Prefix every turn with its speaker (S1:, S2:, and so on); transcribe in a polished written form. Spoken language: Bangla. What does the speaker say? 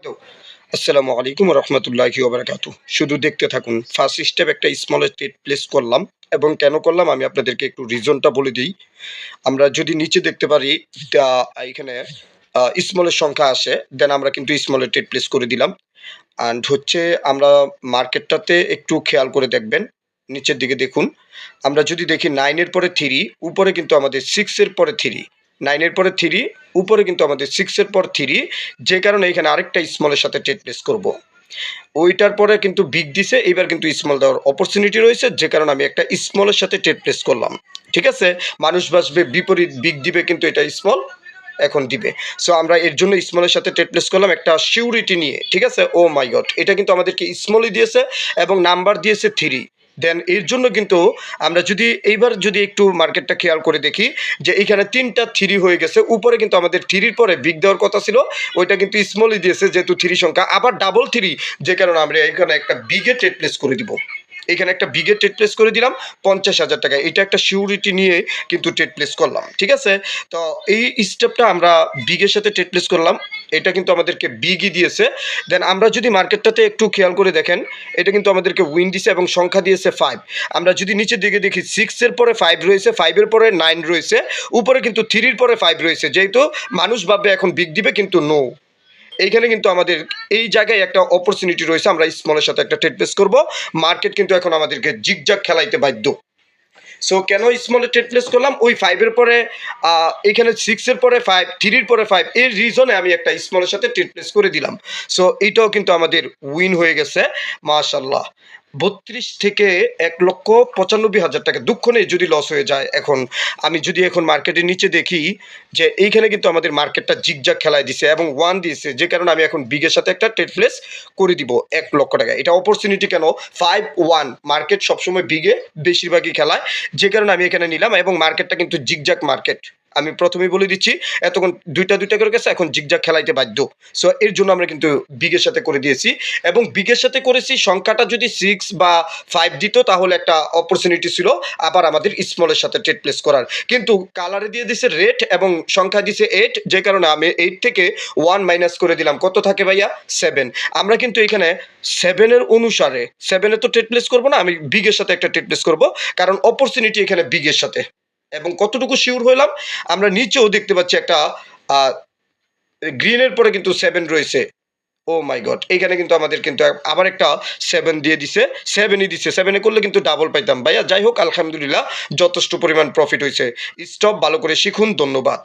S1: হ্যালো, আসসালামু আলাইকুম রহমতুল্লাহি ওবারাকাতু। শুধু দেখতে থাকুন। ফার্স্ট স্টেপ একটা স্মল ট্রেড প্লেস করলাম এবং কেন করলাম আমি আপনাদেরকে একটু রিজনটা বলে দিই। আমরা যদি নিচে দেখতে পারি দা এখানে স্মলের সংখ্যা আসে, দেন আমরা কিন্তু স্মলের ট্রেড প্লেস করে দিলাম। অ্যান্ড হচ্ছে আমরা মার্কেটটাতে একটু খেয়াল করে দেখবেন। নিচের দিকে দেখুন। আমরা যদি দেখি 9 এর পরে 3, উপরে কিন্তু আমাদের 6 এর পরে 3, 9 এর পরে 3, উপরে কিন্তু আমাদের 6 এর পর 3, যে কারণে এখানে আরেকটা স্মলের সাথে ট্রেড প্লেস করব। ওইটার পরে কিন্তু বিগ দিছে, এবার কিন্তু স্মল দেওয়ার অপরচুনিটি রয়েছে, যে কারণে আমি একটা স্মলের সাথে ট্রেড প্লেস করলাম। ঠিক আছে? মানুষ বাসবে বিপরীত বিগ দিবে, কিন্তু এটা স্মল এখন দিবে। সো আমরা এর জন্য স্মলের সাথে ট্রেড প্লেস করলাম একটা সিউরিটি নিয়ে। ঠিক আছে? ও মাই গড! এটা কিন্তু আমাদেরকে স্মলই দিয়েছে এবং নাম্বার দিয়েছে 3। দেন এর জন্য কিন্তু আমরা যদি এইবার যদি একটু মার্কেটটা খেয়াল করে দেখি যে এইখানে 3টা 3 হয়ে গেছে। উপরে কিন্তু আমাদের 3 এর পরে বিগ দেওয়ার কথা ছিল। ওইটা কিন্তু স্মলই দিয়েছে যেহেতু 3 সংখ্যা। আবার ডাবল 3, যে কারণে আমরা এখানে একটা বিগে ট্রেড প্লেস করে দিব। এখানে একটা বিগে ট্রেড প্লেস করে দিলাম 50,000 টাকা। এটা একটা সিউরিটি নিয়ে কিন্তু ট্রেড প্লেস করলাম। ঠিক আছে? তো এই স্টেপটা আমরা বিগের সাথে ট্রেড প্লেস করলাম। এটা কিন্তু আমাদেরকে বিগই দিয়েছে। দেন আমরা যদি মার্কেটটাতে একটু খেয়াল করে দেখেন, এটা কিন্তু আমাদেরকে উইন দিছে এবং সংখ্যা দিয়েছে 5। আমরা যদি নিচের দিকে দেখি 6 এর পরে 5 রয়েছে, 5 এর পরে 9 রয়েছে, উপরে কিন্তু 3 এর পরে 5 রয়েছে। যেহেতু মানুষ ভাববে এখন বিগ দিবে, কিন্তু নো। এইখানে কিন্তু আমাদের এই জায়গায় একটা অপরচুনিটি রয়েছে, আমরা স্মলের সাথে একটা ট্রেড প্লেস করব। মার্কেট কিন্তু এখন আমাদেরকে জিগজাগ খেলাইতে বাধ্য। সো কেন স্মলে ট্রেড প্লেস করলাম ওই 5 এর পরে, এখানে 6 এর পরে 5, 3 এর পরে 5, এর রিজনে আমি একটা স্মলের সাথে ট্রেড প্লেস করে দিলাম। সো এটাও কিন্তু আমাদের উইন হয়ে গেছে মাশাআল্লাহ। 32 থেকে 1,95,000 টাকা। দুঃখ নেই যদি লস হয়ে যায়। এখন আমি যদি এখন মার্কেটের নিচে দেখি যে এইখানে কিন্তু আমাদের মার্কেটটা জিগজাগ খেলায় দিছে এবং 1 দিয়েছে, যে কারণে আমি এখন বিগের সাথে একটা ট্রেড প্লেস করে দিব 1 লক্ষ টাকা। এটা অপরচুনিটি কেন? 5-1 মার্কেট সবসময় বিগে বেশিরভাগই খেলায়, যে কারণে আমি এখানে নিলাম এবং মার্কেটটা কিন্তু জিগজাগ মার্কেট। আমি প্রথমেই বলে দিচ্ছি, এতক্ষণ দুইটা করে গেছে, এখন জিগজাগ খেলাইতে বাধ্য। সো এর জন্য আমরা কিন্তু বিগের সাথে করে দিয়েছি এবং বিগের সাথে করেছি। সংখ্যাটা যদি 6 বা 5 দিত তাহলে একটা অপরচুনিটি ছিল আবার আমাদের স্মলের সাথে ট্রেড প্লেস করার, কিন্তু কালারে দিয়ে দিছে রেড এবং সংখ্যা দিছে 8, যে কারণে আমি 8 থেকে 1 মাইনাস করে দিলাম। কত থাকে ভাইয়া? 7। আমরা কিন্তু এখানে 7 এর অনুসারে 7 এ তো ট্রেড প্লেস করবো না, আমি বিগের সাথে একটা ট্রেড প্লেস করবো, কারণ অপরচুনিটি এখানে বিগের সাথে। এবং কতটুকু শিওর হইলাম, আমরা নিচেও দেখতে পাচ্ছি একটা গ্রিনের পরে কিন্তু 7 রয়েছে। ও মাই গড! এখানে কিন্তু আমাদের কিন্তু আবার একটা 7 দিয়ে দিছে। 7ই দিছে। 7 এ করলে কিন্তু ডাবল পাইতাম ভাইয়া। যাই হোক, আলহামদুলিল্লাহ যথেষ্ট পরিমাণ প্রফিট হইছে। স্টপ ভালো করে শিখুন। ধন্যবাদ।